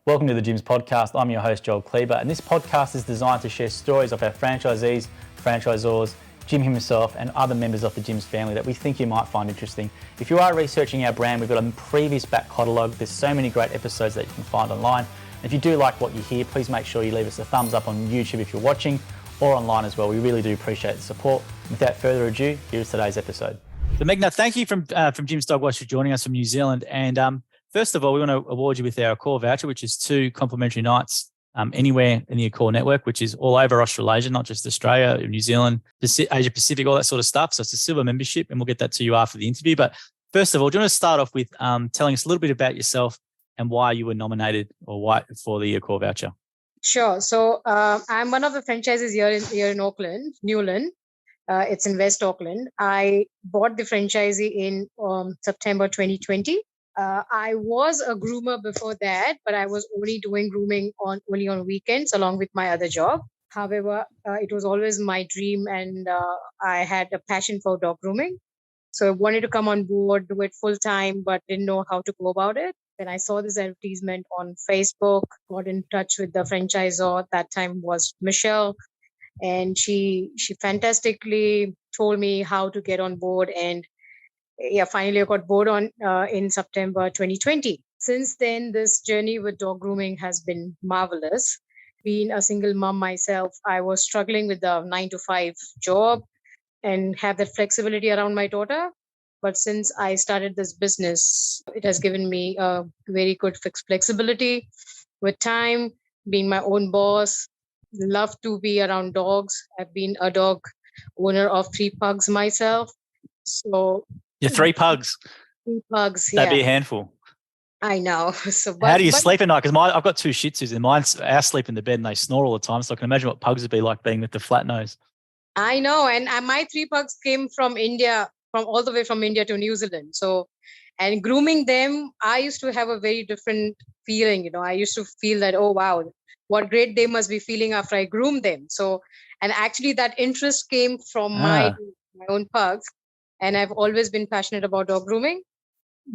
Welcome to the Gyms podcast. I'm your host, Joel Kleber, and this podcast is designed to share stories of our franchisees, franchisors, Jim himself, and other members of the Gyms family that we think you might find interesting. If you are researching our brand, we've got a previous back catalogue. There's so many great episodes that you can find online. And if you do like what you hear, please make sure you leave us a thumbs up on YouTube if you're watching, or online as well. We really do appreciate the support. Without further ado, here's today's episode. So Meghana, thank you from Gyms Dog Wash for joining us from New Zealand. And first of all, we want to award you with our Accor voucher, which is 2 complimentary nights anywhere in the Accor network, which is all over Australasia, not just Australia, New Zealand, Asia Pacific, all that sort of stuff. So it's a silver membership, and we'll get that to you after the interview. But first of all, do you want to start off with telling us a little bit about yourself and why you were nominated or why for the Accor voucher? Sure. So I'm one of the franchises here in Auckland, Newland. It's in West Auckland. I bought the franchisee in September 2020. I was a groomer before that, but I was only doing grooming only on weekends along with my other job. However, it was always my dream, and I had a passion for dog grooming. So I wanted to come on board, do it full time, but didn't know how to go about it. Then I saw this advertisement on Facebook, got in touch with the franchisor. That time was Michelle, and she fantastically told me how to get on board. And finally I got board on in September 2020. Since then, this journey with dog grooming has been marvelous. Being a single mom myself, I was struggling with the 9-to-5 job and have that flexibility around my daughter. But since I started this business, it has given me a very good flexibility with time, being my own boss. Love to be around dogs. I've been a dog owner of 3 pugs myself. So You're 3 pugs. 3 pugs, That'd be a handful. I know. So, how do you sleep at night? Because I've got 2 Shih Tzus, and I sleep in the bed and they snore all the time. So I can imagine what pugs would be like being with the flat nose. I know. And my 3 pugs came from India, from all the way from India to New Zealand. So, and grooming them, I used to have a very different feeling. I used to feel that, oh, wow, what great they must be feeling after I groom them. So, and actually that interest came from my own pugs. And I've always been passionate about dog grooming.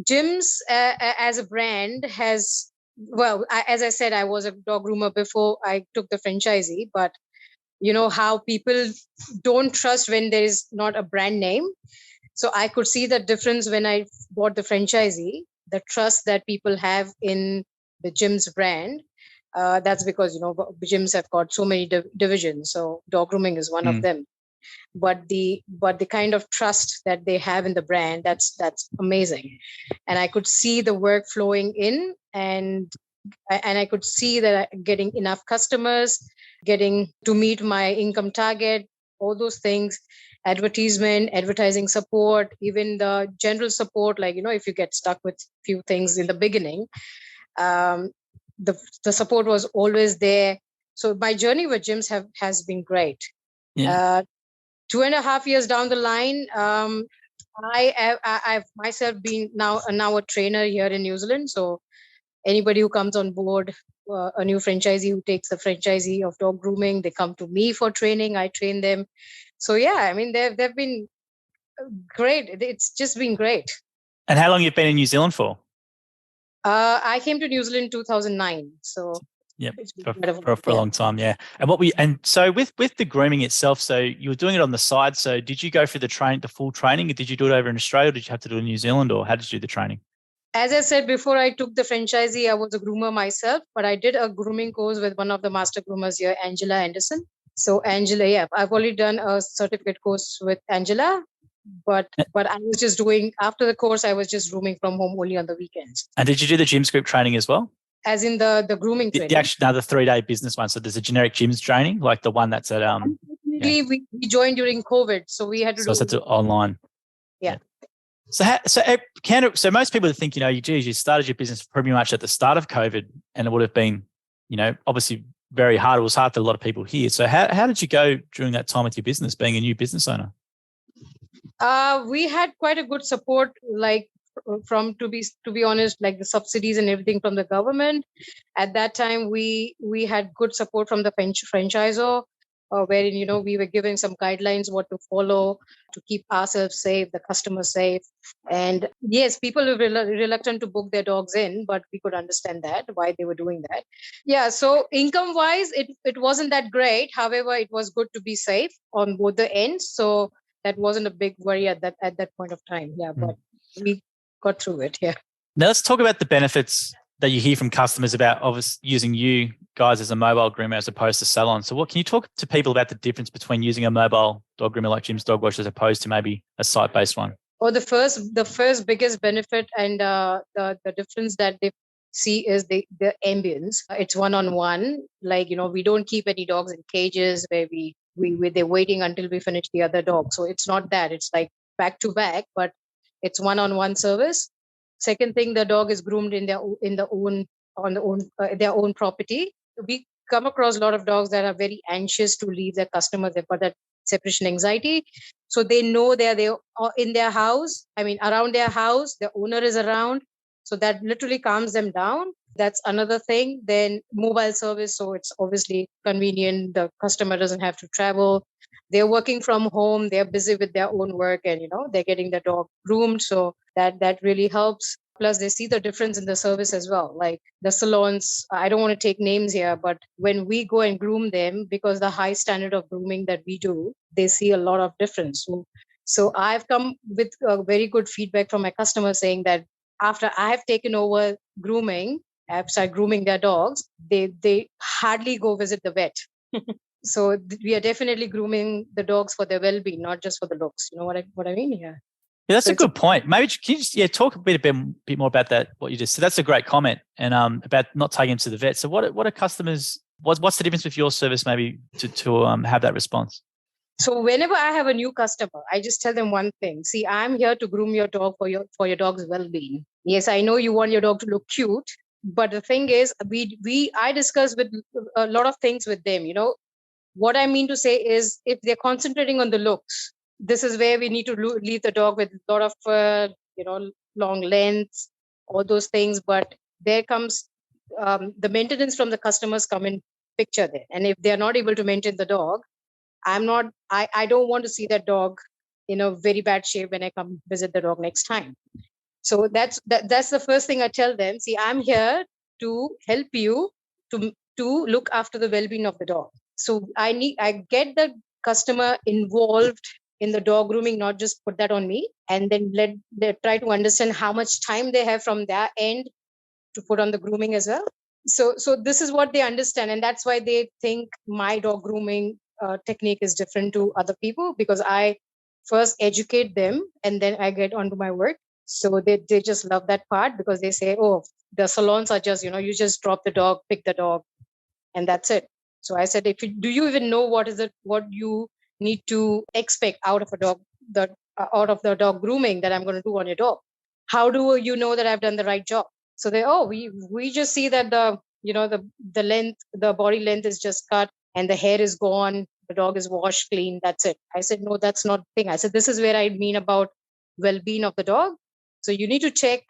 Gyms as a brand has, as I said, I was a dog groomer before I took the franchisee, but you know how people don't trust when there is not a brand name. So I could see the difference when I bought the franchisee, the trust that people have in the Gyms brand. That's because, gyms have got so many divisions. So dog grooming is one of them. But the kind of trust that they have in the brand, that's amazing. And I could see the work flowing in, and I could see that I'm getting enough customers, getting to meet my income target, all those things, advertising support, even the general support, like, if you get stuck with few things in the beginning, the support was always there. So my journey with Gyms has been great. Yeah. 2.5 years down the line, I've myself been now a trainer here in New Zealand. So anybody who comes on board, a new franchisee who takes the franchisee of dog grooming, they come to me for training. I train them. So they've been great. It's just been great. And how long you've been in New Zealand for? I came to New Zealand in 2009. So yeah, for a long time, yeah. And so with the grooming itself, so you were doing it on the side. So did you go for the full training? Did you do it over in Australia? Or did you have to do it in New Zealand, or how did you do the training? As I said before, I took the franchisee. I was a groomer myself, but I did a grooming course with one of the master groomers here, Angela Anderson. So Angela, I've already done a certificate course with Angela, but I was just doing, after the course, I was just grooming from home only on the weekends. And did you do the Gyms Group training as well? As in the grooming training? The 3-day business one. So there's a generic Gyms training, like the one that's at... Unfortunately, we joined during COVID, so we had to do... So it's online. Yeah. So most people think, you started your business pretty much at the start of COVID, and it would have been, obviously very hard. It was hard for a lot of people here. So how did you go during that time with your business, being a new business owner? We had quite a good support, like from, to be honest, like the subsidies and everything from the government. At that time, we had good support from the franchisor. wherein, we were giving some guidelines what to follow to keep ourselves safe, the customer safe. And yes, people were reluctant to book their dogs in, but we could understand that, why they were doing that. Yeah, so income wise, it wasn't that great. However, it was good to be safe on both the ends. So that wasn't a big worry at that point of time. Yeah, but we got through it. Yeah. Now let's talk about the benefits that you hear from customers about obviously using you guys as a mobile groomer as opposed to salon. So what can you talk to people about the difference between using a mobile dog groomer like Jim's Dog Wash as opposed to maybe a site-based one? Or the first biggest benefit and the difference that they see is the ambience. It's one-on-one. Like, we don't keep any dogs in cages where they're waiting until we finish the other dog. So it's not that. It's like back to back, but it's one-on-one service. Second thing, the dog is groomed their own property. We come across a lot of dogs that are very anxious to leave their customers. They've got that separation anxiety. So they know they're in their house. I mean, around their house, the owner is around. So that literally calms them down. That's another thing. Then mobile service. So it's obviously convenient. The customer doesn't have to travel. They're working from home. They're busy with their own work, and they're getting the dog groomed. So that really helps. Plus, they see the difference in the service as well. Like the salons, I don't want to take names here, but when we go and groom them, because the high standard of grooming that we do, they see a lot of difference. So I've come with very good feedback from my customers saying that after I have taken over grooming, I've started grooming their dogs, they hardly go visit the vet. So we are definitely grooming the dogs for their well-being, not just for the looks. You know what I mean? Yeah. Yeah, that's So a good point. Maybe can you just talk a bit more about that? What you just said. That's a great comment, and about not taking them to the vet. So what are customers? What's the difference with your service? Maybe to have that response. So whenever I have a new customer, I just tell them one thing. See, I'm here to groom your dog for your dog's well-being. Yes, I know you want your dog to look cute, but the thing is, I discuss with a lot of things with them. What I mean to say is, if they're concentrating on the looks, this is where we need to leave the dog with a lot of long lengths, all those things. But there comes the maintenance from the customers come in picture there, and if they are not able to maintain the dog, I don't want to see that dog in a very bad shape when I come visit the dog next time. So that's the first thing I tell them. See, I'm here to help you to look after the well-being of the dog. So I get the customer involved in the dog grooming, not just put that on me, and then they try to understand how much time they have from their end to put on the grooming as well. So this is what they understand, and that's why they think my dog grooming technique is different to other people, because I first educate them and then I get onto my work. So they just love that part, because they say, oh, the salons are just, you just drop the dog, pick the dog, and that's it. So I said, do you even know what you need to expect out of a dog, out of the dog grooming that I'm going to do on your dog? How do you know that I've done the right job? So we just see that the length, the body length is just cut and the hair is gone, the dog is washed clean, that's it. I said, no, that's not the thing. I said, this is where I mean about well-being of the dog. So you need to check.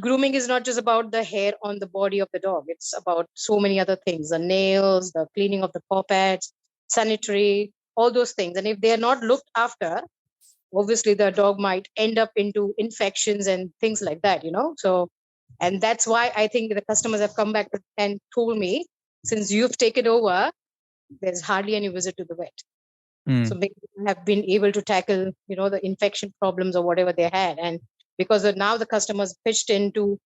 Grooming is not just about the hair on the body of the dog. It's about so many other things: the nails, the cleaning of the paw pads, sanitary, all those things. And if they are not looked after, obviously the dog might end up into infections and things like that. So, and that's why I think the customers have come back and told me, since you've taken over, there's hardly any visit to the vet. So they have been able to tackle the infection problems or whatever they had. And because now the customers pitched in to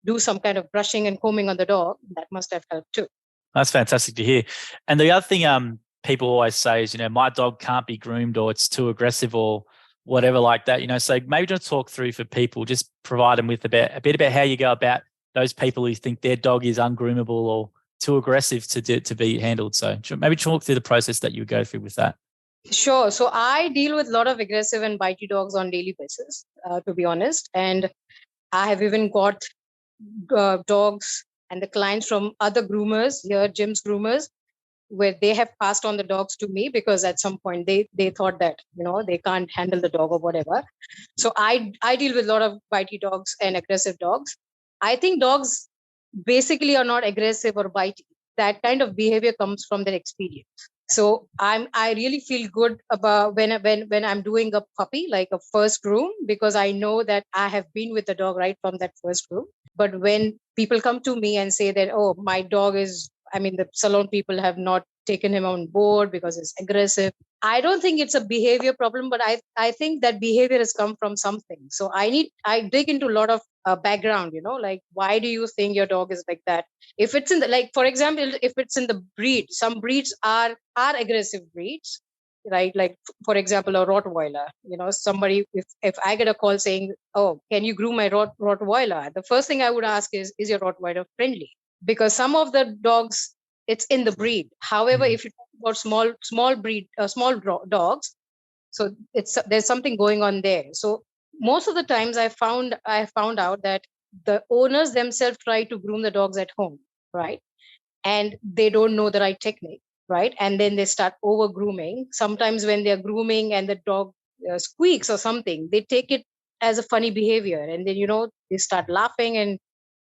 do some kind of brushing and combing on the dog, that must have helped too. That's fantastic to hear. And the other thing people always say is, my dog can't be groomed, or it's too aggressive, or whatever like that. So maybe just talk through for people, just provide them with a bit about how you go about those people who think their dog is ungroomable or too aggressive to be handled. So maybe talk through the process that you go through with that. Sure. So I deal with a lot of aggressive and bitey dogs on daily basis, to be honest. And I have even got dogs and the clients from other groomers here, Jim's groomers, where they have passed on the dogs to me because at some point they thought that they can't handle the dog or whatever. So I deal with a lot of bitey dogs and aggressive dogs. I think dogs basically are not aggressive or bitey. That kind of behavior comes from their experience. So I really feel good about when I'm doing a puppy, like a first groom, because I know that I have been with the dog right from that first groom. But when people come to me and say that, oh, my dog is, I mean, the salon people have not taken him on board because it's aggressive. I don't think it's a behavior problem, but I think that behavior has come from something. So I dig into a lot of background, like, why do you think your dog is like that? If it's in the, like, for example, if it's in the breed, some breeds are aggressive breeds, right? Like, for example, a Rottweiler, somebody, if I get a call saying, oh, can you groom my Rottweiler? The first thing I would ask is your Rottweiler friendly? Because some of the dogs, it's in the breed. However, if you talk about small breed, dogs, so there's something going on there. So most of the times I found out that the owners themselves try to groom the dogs at home, right? And they don't know the right technique, right? And then they start over grooming. Sometimes when they're grooming and the dog squeaks or something, they take it as a funny behavior, and then they start laughing and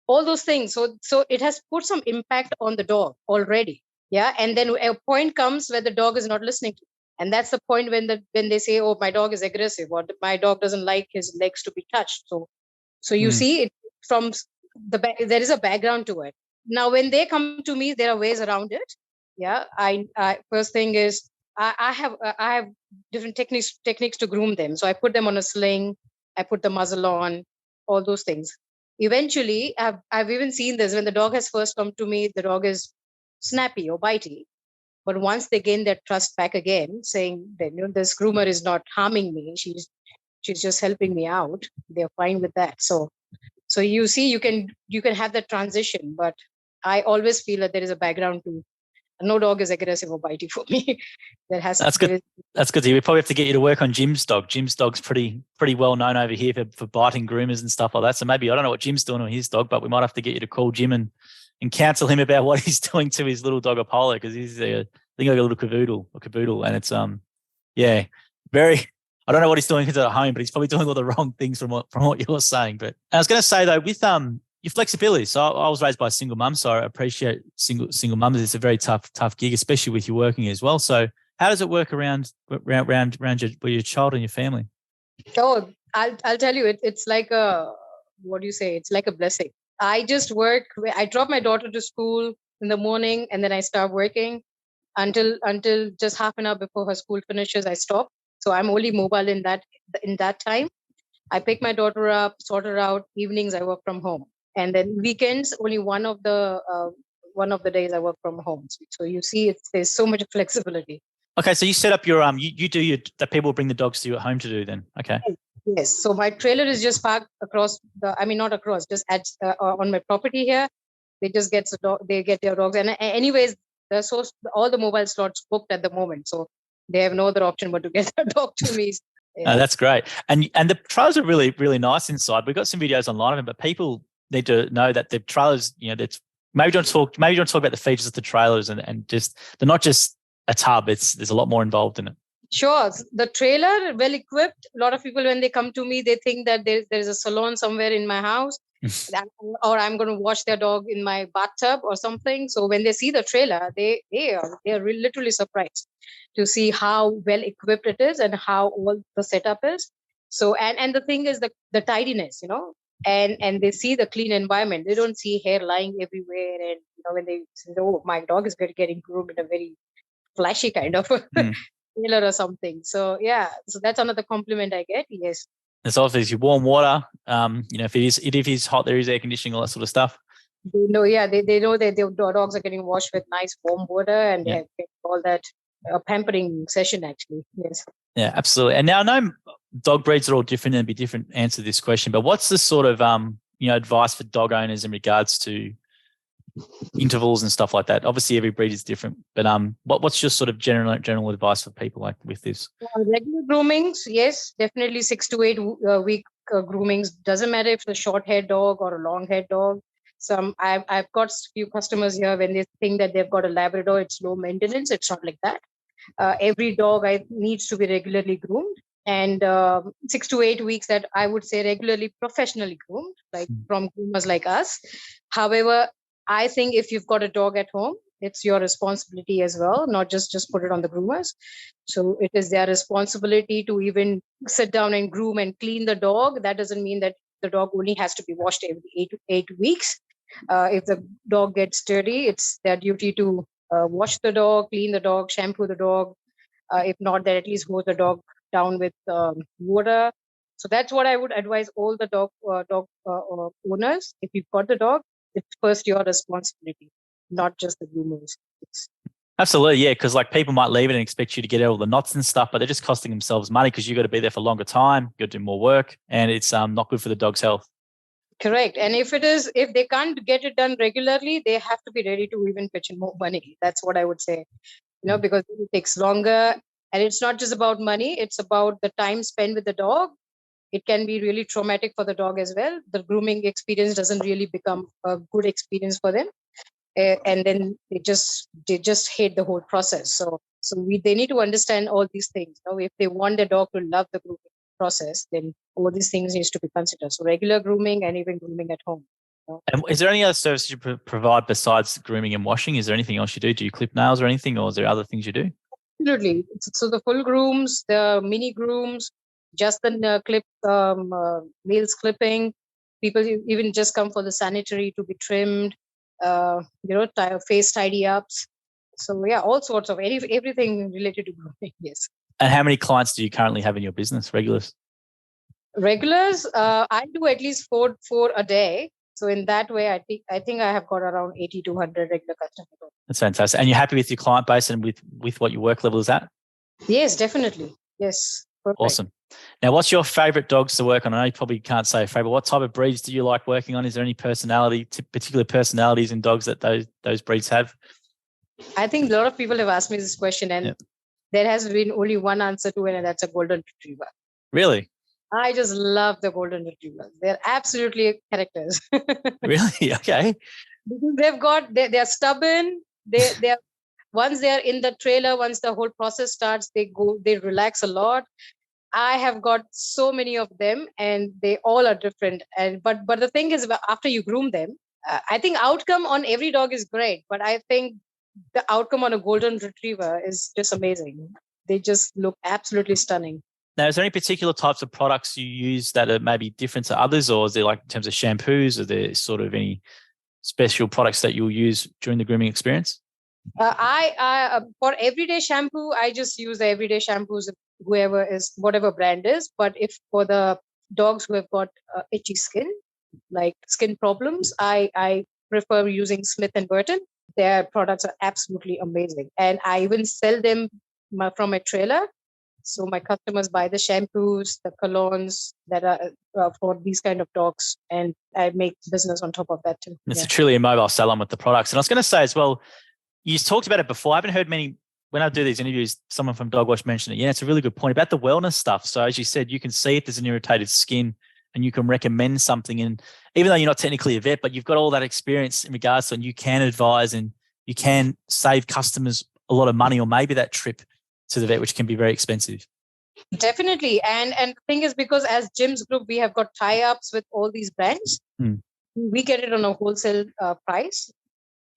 all those things. So it has put some impact on the dog already. Yeah. And then a point comes where the dog is not listening to, and that's the point when they say, oh, my dog is aggressive, or my dog doesn't like his legs to be touched. So you see it from there is a background to it. Now when they come to me, there are ways around it. Yeah. I first thing is, I have different techniques to groom them. So I put them on a sling, I put the muzzle on, all those things. Eventually, I've even seen this. When the dog has first come to me, the dog is snappy or bitey. But once they gain their trust back again, saying that, this groomer is not harming me, she's just helping me out, they're fine with that. So you see, you can have that transition. But I always feel that there is a background to, no dog is aggressive or bitey for me. That's good. That's good to hear. We probably have to get you to work on Jim's dog. Jim's dog's pretty well known over here for biting groomers and stuff like that. So maybe, I don't know what Jim's doing on his dog, but we might have to get you to call Jim and counsel him about what he's doing to his little dog Apollo, because he's I think like a little cavoodle, and it's yeah, very. I don't know what he's doing at home, but he's probably doing all the wrong things from what you're saying. But I was going to say though, with your flexibility. So I was raised by a single mum, so I appreciate single mums. It's a very tough gig, especially with you working as well. So how does it work around your child and your family? Oh, I'll tell you, it's like what do you say? It's like a blessing. I just work. I drop my daughter to school in the morning, and then I start working until just half an hour before her school finishes. I stop. So I'm only mobile in that time. I pick my daughter up, sort her out. Evenings I work from home, and then weekends only one of the days I work from home. So you see, there's so much flexibility. Okay, so you set up your you do that people bring the dogs to you at home to do then. Okay. Yes. So my trailer is just parked across not across, just on my property here. They just get they get their dogs, and anyways, all the mobile slots booked at the moment, so they have no other option but to get their dog to me. Yeah. That's great, and the trailers are really nice inside. We've got some videos online of them, but people need to know that the trailers, that's maybe don't talk about the features of the trailers and just they're not just a tub. There's a lot more involved in it. Sure. The trailer, well equipped. A lot of people, when they come to me, they think that there's a salon somewhere in my house, or I'm going to wash their dog in my bathtub or something. So when they see the trailer, they are literally surprised to see how well equipped it is and how all the setup is. So and the thing is the tidiness, and they see the clean environment. They don't see hair lying everywhere, and when they say, oh, my dog is getting groomed in a very flashy kind of trailer or something. So yeah, so that's another compliment I get. Yes. There's obviously warm water. If it is hot, there is air conditioning, all that sort of stuff. They know, they know that their dogs are getting washed with nice warm water, and they have all that pampering session actually. Yes. Yeah, absolutely. And now I know dog breeds are all different, and be different answer to this question, but what's the sort of advice for dog owners in regards to intervals and stuff like that? Obviously every breed is different, but what's your sort of general advice for people like with this? Regular groomings, yes, definitely 6 to 8 week groomings. Doesn't matter if it's a short haired dog or a long haired dog. I've got a few customers here, when they think that they've got a Labrador, it's low maintenance. It's not like that. Every dog needs to be regularly groomed, and 6 to 8 weeks that I would say regularly professionally groomed, like from groomers like us. However, I think if you've got a dog at home, it's your responsibility as well, not just put it on the groomers. So it is their responsibility to even sit down and groom and clean the dog. That doesn't mean that the dog only has to be washed every 8 weeks. If the dog gets dirty, it's their duty to wash the dog, clean the dog, shampoo the dog. If not, then at least hose the dog down with water. So that's what I would advise all the dog owners. If you've got the dog, it's first your responsibility, not just the groomers. Absolutely, yeah, because like people might leave it and expect you to get all the knots and stuff, but they're just costing themselves money because you've got to be there for longer time, you've got to do more work, and it's not good for the dog's health. Correct. And if they can't get it done regularly, they have to be ready to even pitch in more money. That's what I would say, because it takes longer. And it's not just about money, it's about the time spent with the dog. It can be really traumatic for the dog as well. The grooming experience doesn't really become a good experience for them. And then they just hate the whole process. So they need to understand all these things. If they want their dog to love the grooming process, then all these things needs to be considered. So regular grooming and even grooming at home. And is there any other services you provide besides grooming and washing? Is there anything else you do? Do you clip nails or anything, or is there other things you do? Absolutely. So the full grooms, the mini grooms, just the clip nails clipping. People even just come for the sanitary to be trimmed. Face tidy ups. So yeah, all sorts of everything related to grooming. Yes. And how many clients do you currently have in your business? Regulars? I do at least four a day. So in that way, I think I have got around 80 to 100 regular customers. That's fantastic. And you're happy with your client base and with what your work level is at? Yes, definitely. Yes. Perfect. Awesome. Now, what's your favorite dogs to work on? I know you probably can't say a favorite. What type of breeds do you like working on? Is there any particular personalities in dogs that those breeds have? I think a lot of people have asked me this question, and there has been only one answer to it, and that's a golden retriever. Really? I just love the golden retrievers. They're absolutely characters. Really? Okay. Because they're stubborn. They're once they're in the trailer, once the whole process starts, they relax a lot. I have got so many of them, and they all are different. But the thing is, after you groom them, I think outcome on every dog is great. But I think the outcome on a golden retriever is just amazing. They just look absolutely stunning. Now, is there any particular types of products you use that are maybe different to others, or is there like in terms of shampoos, are there sort of any special products that you'll use during the grooming experience? I for everyday shampoo, I just use the everyday shampoos, whatever brand is. But if for the dogs who have got itchy skin, like skin problems, I prefer using Smith and Burton. Their products are absolutely amazing, and I even sell them from a trailer. So my customers buy the shampoos, the colognes that are for these kind of dogs, and I make business on top of that too. It's a truly mobile salon with the products. And I was going to say as well, you talked about it before. I haven't heard many, when I do these interviews, someone from Dog Wash mentioned it. Yeah, it's a really good point about the wellness stuff. So as you said, you can see if there's an irritated skin and you can recommend something. And even though you're not technically a vet, but you've got all that experience in regards to, and you can advise and you can save customers a lot of money, or maybe that trip to the vet, which can be very expensive. Definitely. And the thing is, because as Jim's Group, we have got tie-ups with all these brands. We get it on a wholesale price.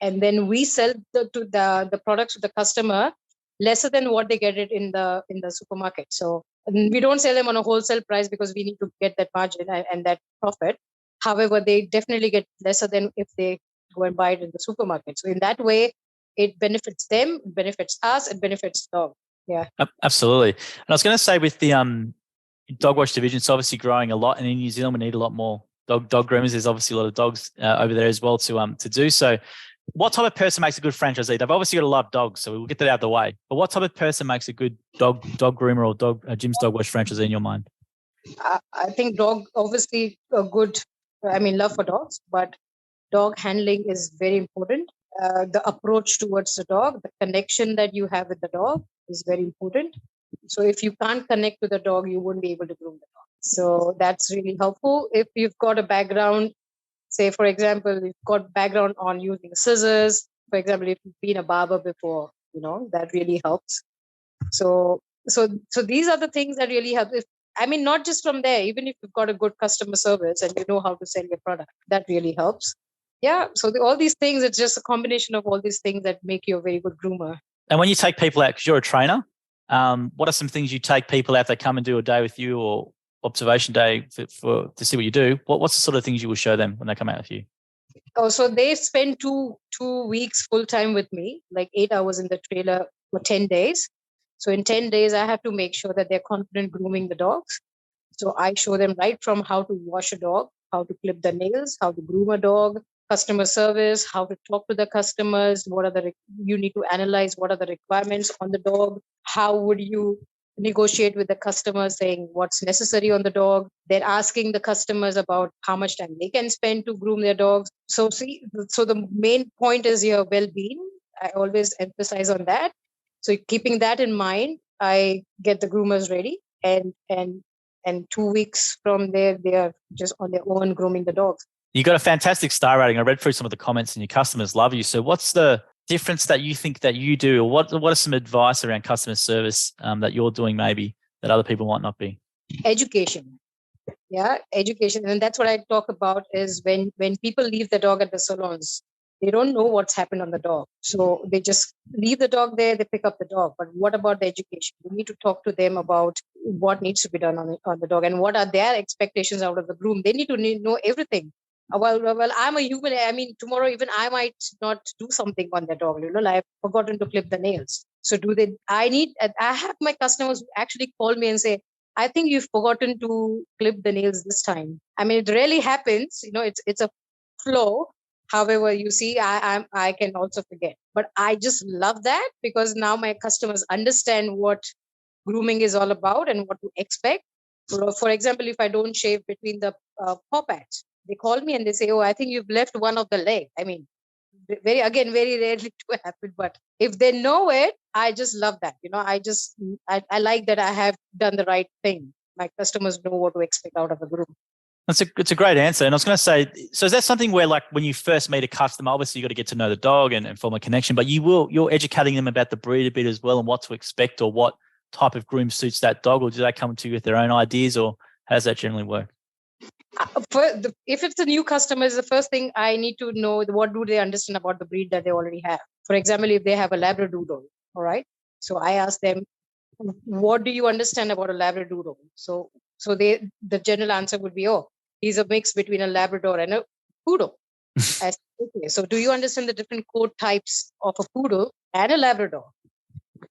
And then we sell the products to the customer lesser than what they get it in the supermarket. So we don't sell them on a wholesale price because we need to get that margin and that profit. However, they definitely get lesser than if they go and buy it in the supermarket. So in that way, it benefits them, it benefits us, it benefits the dog. Yeah, absolutely. And I was going to say with the dog wash division, it's obviously growing a lot, and in New Zealand we need a lot more dog groomers. There's obviously a lot of dogs over there as well to do so. What type of person makes a good franchisee? They've obviously got to love dogs, so we'll get that out of the way. But what type of person makes a good dog groomer or Jim's Dog Wash franchisee in your mind? I think dog, obviously a good, love for dogs, but dog handling is very important. The approach towards the dog, the connection that you have with the dog is very important. So if you can't connect with the dog, you won't be able to groom the dog. So that's really helpful. If you've got a background, say, for example, you've got background on using scissors, for example, if you've been a barber before, that really helps. So these are the things that really help. Not just from there, even if you've got a good customer service and you know how to sell your product, that really helps. Yeah. So all these things, it's just a combination of all these things that make you a very good groomer. And when you take people out, because you're a trainer, what are some things you take people out? They come and do a day with you or observation day to see what you do. What's the sort of things you will show them when they come out with you? Oh, so they spend two weeks full time with me, like 8 hours in the trailer for 10 days. So in 10 days, I have to make sure that they're confident grooming the dogs. So I show them right from how to wash a dog, how to clip the nails, how to groom a dog, customer service, how to talk to the customers, you need to analyze what are the requirements on the dog, how would you negotiate with the customer saying what's necessary on the dog. They're asking the customers about how much time they can spend to groom their dogs. So the main point is your well-being. I always emphasize on that. So keeping that in mind, I get the groomers ready and 2 weeks from there, they are just on their own grooming the dogs. You got a fantastic star rating. I read through some of the comments and your customers love you. So what's the difference that you think that you do, or what are some advice around customer service that you're doing maybe that other people might not be? Education. Yeah, education. And that's what I talk about is when people leave the dog at the salons, they don't know what's happened on the dog. So they just leave the dog there, they pick up the dog. But what about the education? We need to talk to them about what needs to be done on the dog and what are their expectations out of the groom. They need to know everything. Well, I'm a human. I mean, tomorrow even I might not do something on the dog. Like I've forgotten to clip the nails. So I have my customers who actually call me and say, I think you've forgotten to clip the nails this time. I mean, it rarely happens. It's a flow. However, you see, I can also forget. But I just love that because now my customers understand what grooming is all about and what to expect. For example, if I don't shave between the paw pads, they call me and they say, "Oh, I think you've left one of the leg." I mean, very rarely to happen, but if they know it, I just love that. I like that I have done the right thing. My customers know what to expect out of the group. It's a great answer. And I was going to say, so is that something where like when you first meet a customer, obviously you got to get to know the dog and form a connection, but you're educating them about the breed a bit as well and what to expect or what type of groom suits that dog, or do they come to you with their own ideas, or how does that generally work? If it's a new customer, is the first thing I need to know what do they understand about the breed that they already have. For example, if they have a Labradoodle, all right. So I ask them, what do you understand about a Labradoodle? So the general answer would be, oh, he's a mix between a Labrador and a poodle. Okay, so do you understand the different coat types of a poodle and a Labrador,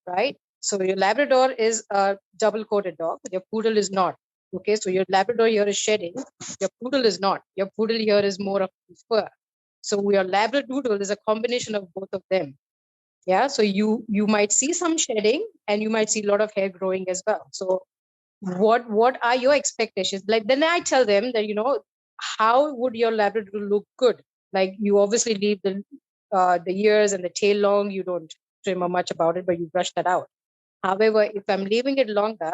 right? So your Labrador is a double coated dog, your poodle is not. Okay, so your Labrador here is shedding, your poodle is not. Your poodle here is more of fur. So your Labradoodle is a combination of both of them. Yeah, so you might see some shedding and you might see a lot of hair growing as well. So what are your expectations? Like then I tell them that how would your Labrador look good? Like you obviously leave the ears and the tail long. You don't trim much about it, but you brush that out. However, if I'm leaving it longer,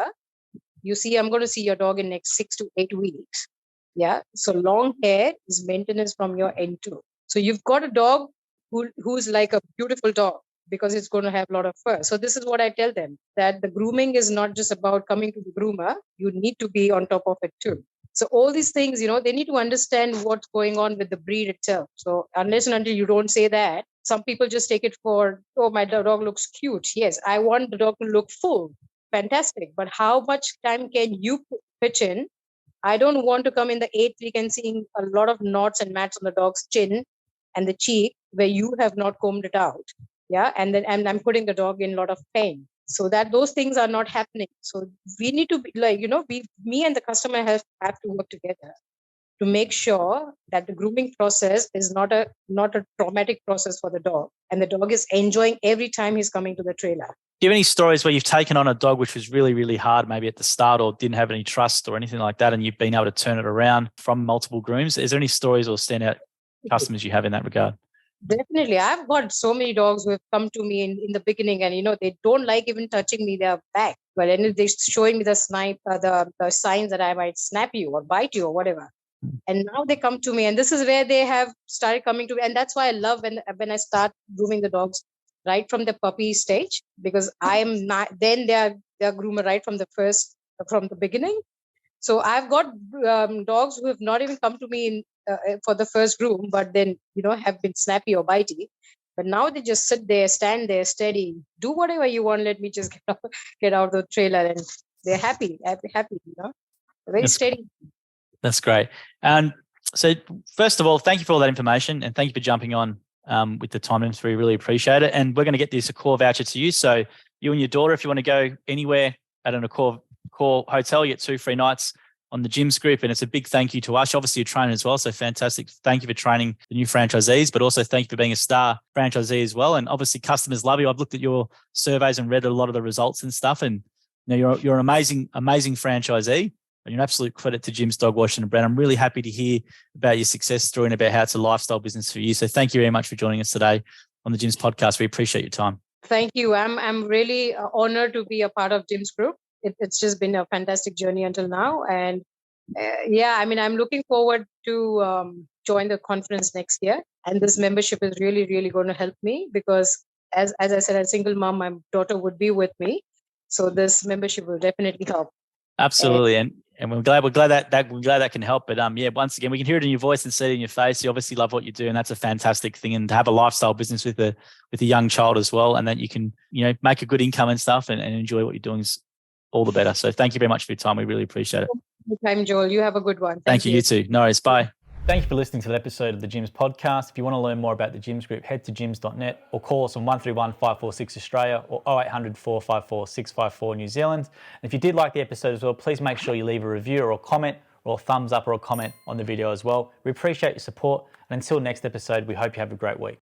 I'm going to see your dog in next 6 to 8 weeks. Yeah. So long hair is maintenance from your end too. So you've got a dog who's like a beautiful dog because it's going to have a lot of fur. So this is what I tell them, that the grooming is not just about coming to the groomer. You need to be on top of it too. So all these things, they need to understand what's going on with the breed itself. So unless and until you don't say that, some people just take it for, oh, my dog looks cute. Yes, I want the dog to look full. Fantastic. But how much time can you pitch in? I don't want to come in the 8th week and seeing a lot of knots and mats on the dog's chin and the cheek where you have not combed it out. Yeah. And I'm putting the dog in a lot of pain. So that those things are not happening. So we need to be like, me and the customer have to work together to make sure that the grooming process is not a traumatic process for the dog, and the dog is enjoying every time he's coming to the trailer. Do you have any stories where you've taken on a dog which was really, really hard, maybe at the start, or didn't have any trust or anything like that, and you've been able to turn it around from multiple grooms? Is there any stories or standout customers you have in that regard? Definitely. I've got so many dogs who have come to me in the beginning and, they don't like even touching me, their back. But then they're showing me the signs that I might snap you or bite you or whatever. And now they come to me, and this is where they have started coming to me. And that's why I love when I start grooming the dogs right from the puppy stage, because I am not, then they're groomer right from the beginning. So I've got dogs who have not even come to me for the first groom, but then, have been snappy or bitey. But now they just sit there, stand there, steady, do whatever you want. Let me just get out of the trailer, and they're happy, very That's, steady. that's great. And so, first of all, thank you for all that information, and thank you for jumping on with the timings. We really appreciate it. And we're going to get this Accor voucher to you. So you and your daughter, if you want to go anywhere at an Accor hotel, you get 2 free nights on the Gyms group. And it's a big thank you to us. Obviously, you're training as well. So fantastic. Thank you for training the new franchisees, but also thank you for being a star franchisee as well. And obviously, customers love you. I've looked at your surveys and read a lot of the results and stuff. And you're an amazing franchisee. And you're an absolute credit to Jim's Dog Washing and Brand. I'm really happy to hear about your success story and about how it's a lifestyle business for you. So thank you very much for joining us today on the Jim's podcast. We appreciate your time. Thank you. I'm really honored to be a part of Jim's group. It's just been a fantastic journey until now. And I'm looking forward to join the conference next year. And this membership is really, really going to help me because as I said, as a single mom, my daughter would be with me. So this membership will definitely help. Absolutely. And we're glad that can help. But once again, we can hear it in your voice and see it in your face. You obviously love what you do, and that's a fantastic thing. And to have a lifestyle business with a young child as well, and that you can, make a good income and stuff and enjoy what you're doing is all the better. So thank you very much for your time. We really appreciate it. Time, Joel. You have a good one. Thank you. You too. No worries. Bye. Thank you for listening to the episode of the Gyms podcast. If you want to learn more about the Gyms group, head to gyms.net or call us on 131 546 Australia or 0800 454 654 New Zealand. And if you did like the episode as well, please make sure you leave a review or a comment or a thumbs up or a comment on the video as well. We appreciate your support. And until next episode, we hope you have a great week.